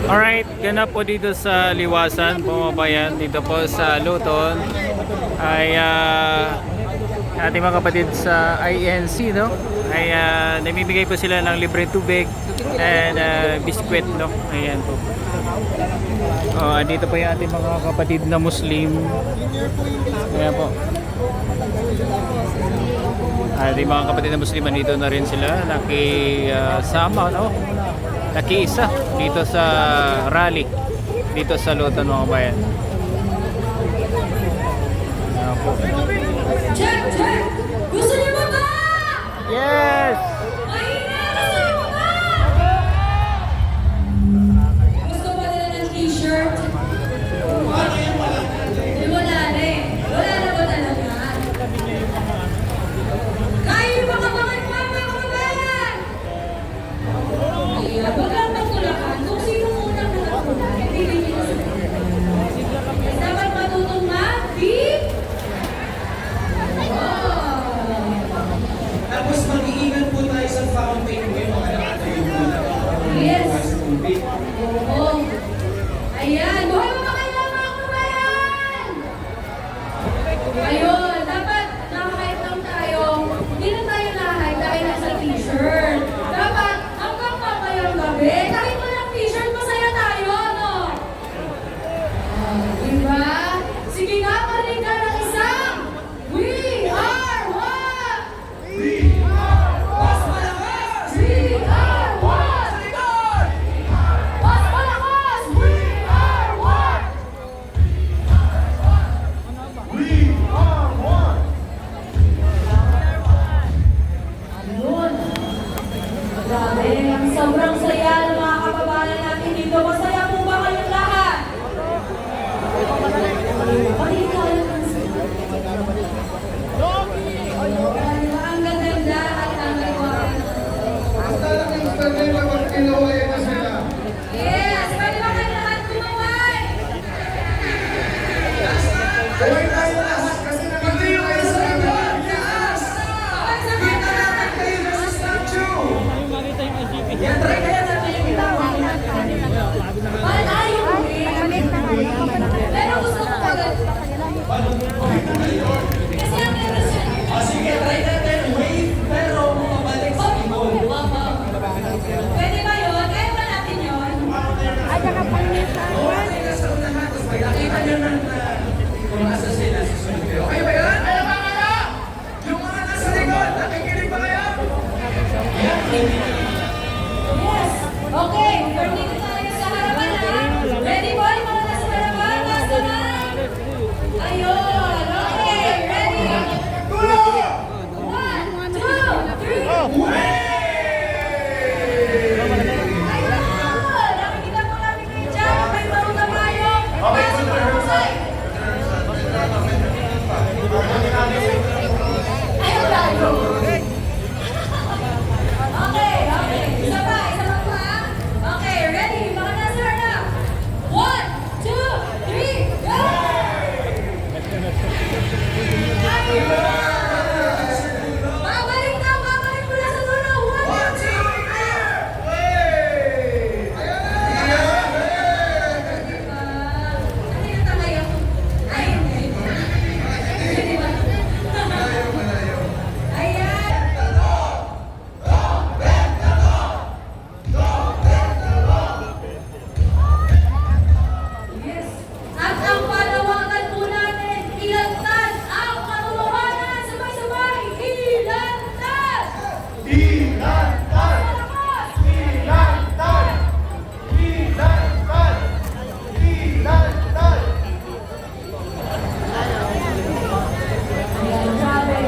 Alright, ganap po dito sa Liwasan, Pumabayan, dito po sa Luton ay ating mga kapatid sa INC, no? Ay namimigay po sila ng libreng tubig and biskwit, no? Ayan po. Dito po yung ating mga kapatid na Muslim. Ayan po. Ating mga kapatid na Muslim, dito na rin sila nakisama, no? Nakiisa dito sa rally dito sa Luton, mga bayan. Ayan po. Check! Gusto niyo ba ba? Yes! Gusto ba nila ng t-shirt? Wala na eh. Wala na ba talaga? Kaya yung mga kabayan! Ayan, wag lang magtulakan. Kung sino unang nakakuna, ibigay niyo sa kanya. Dapat matutong mag-beat. Tapos mag-iingat po tayo sa fountain ngayon, mga nakatayo muna. Yes. Sa tubig. Oo. Ayan. Buhay mo ba kayo mga kabayan? Ayun. Dapat nakahit lang tayo. Hindi na tayo nakahit dahil nasa t-shirt. Dapat hanggang mamayang gabi. Kahit walang t-shirt, masaya tayo, no? Diba? Sige nga, marinig ka ng isang. We are one! Mas malakas! We are one! Likod! Mas malakas! We are one! Ayun. Grabe, ang sobrang saya ng mga kababayan natin dito. Masaya po ba kayong lahat? Paligaya ng ang gaganda at ang liwanag. Basta lang yung standard na mag-inuwayan na sila. Yes! Pwede ba kayo lahat tumaway? Gawin tayo lahat kasi nandito kayo sa lahat. Yes! Okay, sa mga Kita natin kayo na sa statue. Yan, try kaya natin yung bitawan. Malayo eh. Pero gusto ko agad. Kasi ang meron siya. O sige, try natin. Wave, pero bumabalik sa ibon. Pwede ba yun? Kaya ba natin yun? Huwag kayo nasa unahan. Tapos pag nakita nyo na kung nasa sila, susunod kayo. Okay ba yan? Kaya ba kayo? Yung mga nasa likod, nakikinig ba kayo? Yes! Okay, dito tayo sa harapan na. Ready boy? Mga nasa harapan, nasa na? Ayun! Okay, ready? 1, 2, 3! Ayun! Nakikita po namin kayo dyan. May marunong tayo. Pasok po husay. Ayun tayo. Okay. Isa pa pa. Okay, ready? Mga nasa harap. 1, 2, 3, go! Ayun! Babalik mula sa dulo. 1, 2, 3! Ay, hindi ba? Ayan! Yes. At ang panawagan po natin, ilantad ang katotohanan. Sabay-sabay, ilantad! Malakas! Ayan, grabe.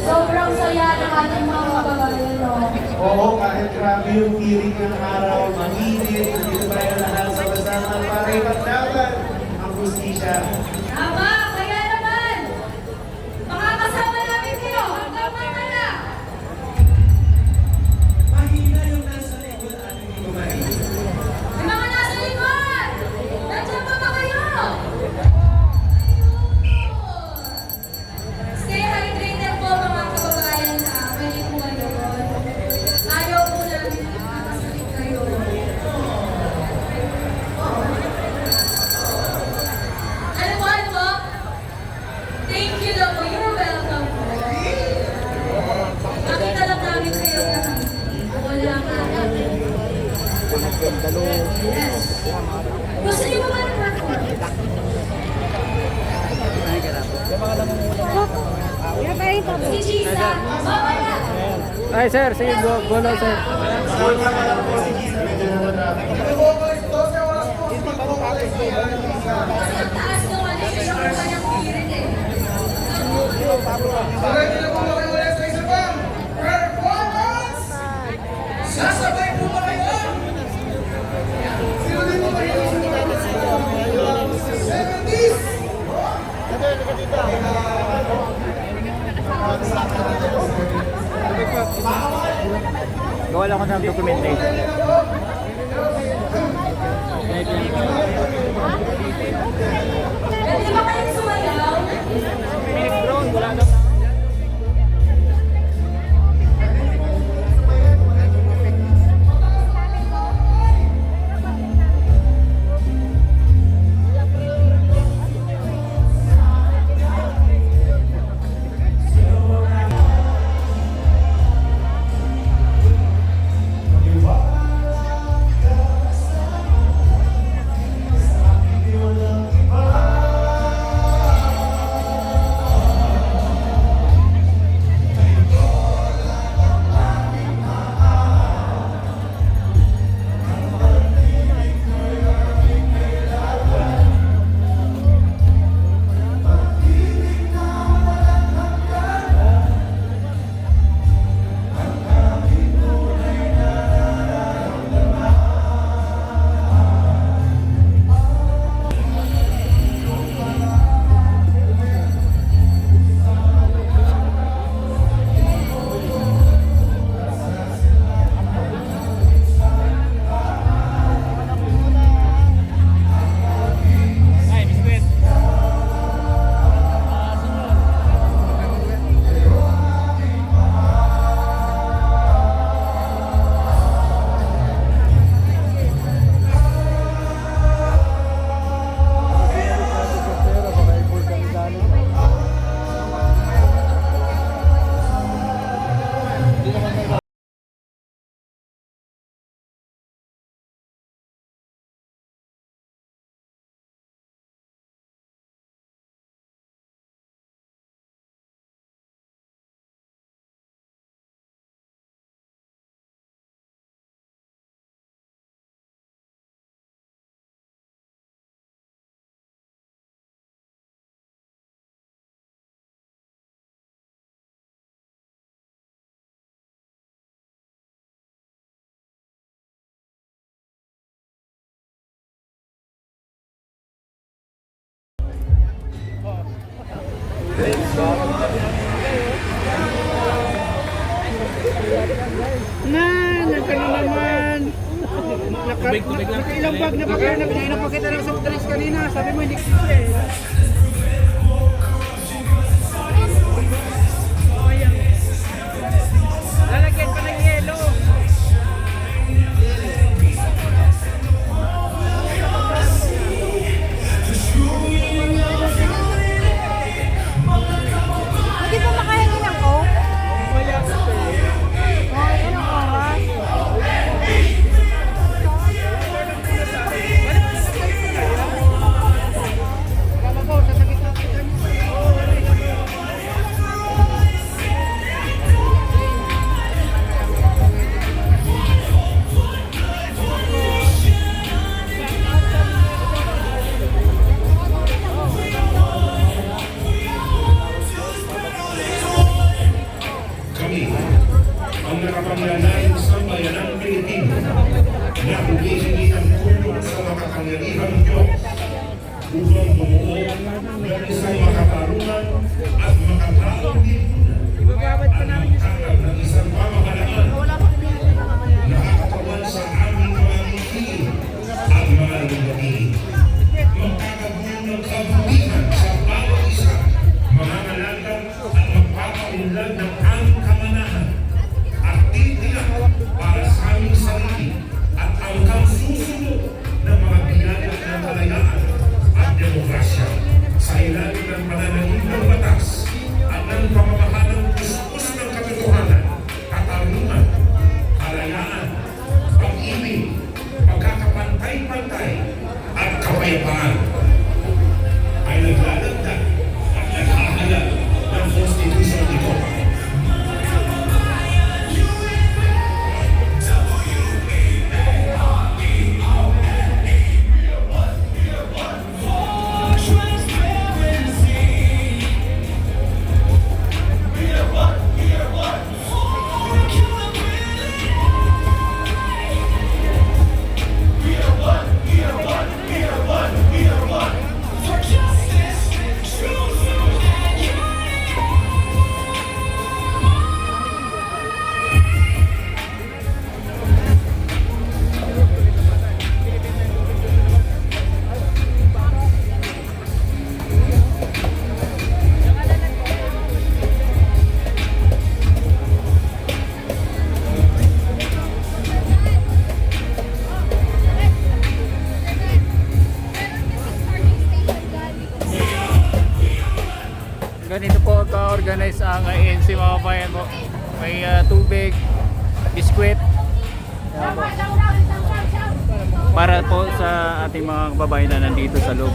Sobrang saya ng ating mga kababayan, no? Oo, kahit grabe yung tirik ng araw, mainit, dito tayo lahat sa basama para ipaglaban ang justisya. Tama, kaya naman. Makakasama namin kayo hanggang mamaya. Mahina yung nasa likod at hindi ko mahina. Yung mga nasa likod! Nandiyan pa ba kayo? Stay hydrated po mga kababayan na pwede po ngayon. Ayaw po namin makakasakit kayo. Gusto niyo ba ba ng platform? Si Chisa, mamaya! Ay sir, sige, go lang sir. Sa taas naman eh, siya ang kanyang pirit eh. Ready na po ba kayo ulit sa isa pang performance? Sasabay po ba kayo? Sino din po ba kayo? 70s! Gawa lang ako ng documentation. Pwede ba kayong sumayaw? Nagkano naman. Nakailang bag na ba kayo? Nagkailang pa kita ng soft drinks kanina. Sabi mo hindi kita eh. Lalagyan pa ng yelo. Hindi pa makahingi ng coke? Ay, anong oras? Kala ko, sasakit na kita. Kami, ang nakapangyarihan sa bayanang Pilipino, na humihingi ng tulong sa makapangyarihang Diyos upang bumuo ng isang makatarungan at makataong lipunan at magtakal ng isang pamahalaan na kakatawan sa aming mga mitiin at mga lugatiin. Magkakabuo ng kabutihan sa bawat isa, mga nalagan at magpapaunlad ng aming kamanahan at titiyak para sa aming sarili at ang susunod ng mga biyaya ng kalayaan at demokrasya sa ilalim ng pananalig ng batas at ng pagkakapantay at kapayapaan ay naglalagdag at naghahalal ng konstitusyon nito. Ganito po ka-organize ang ANC mga kabayan po. May tubig, biskwit. Yan po. Para po sa ating mga kababayan na nandito sa loob.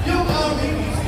Yung aming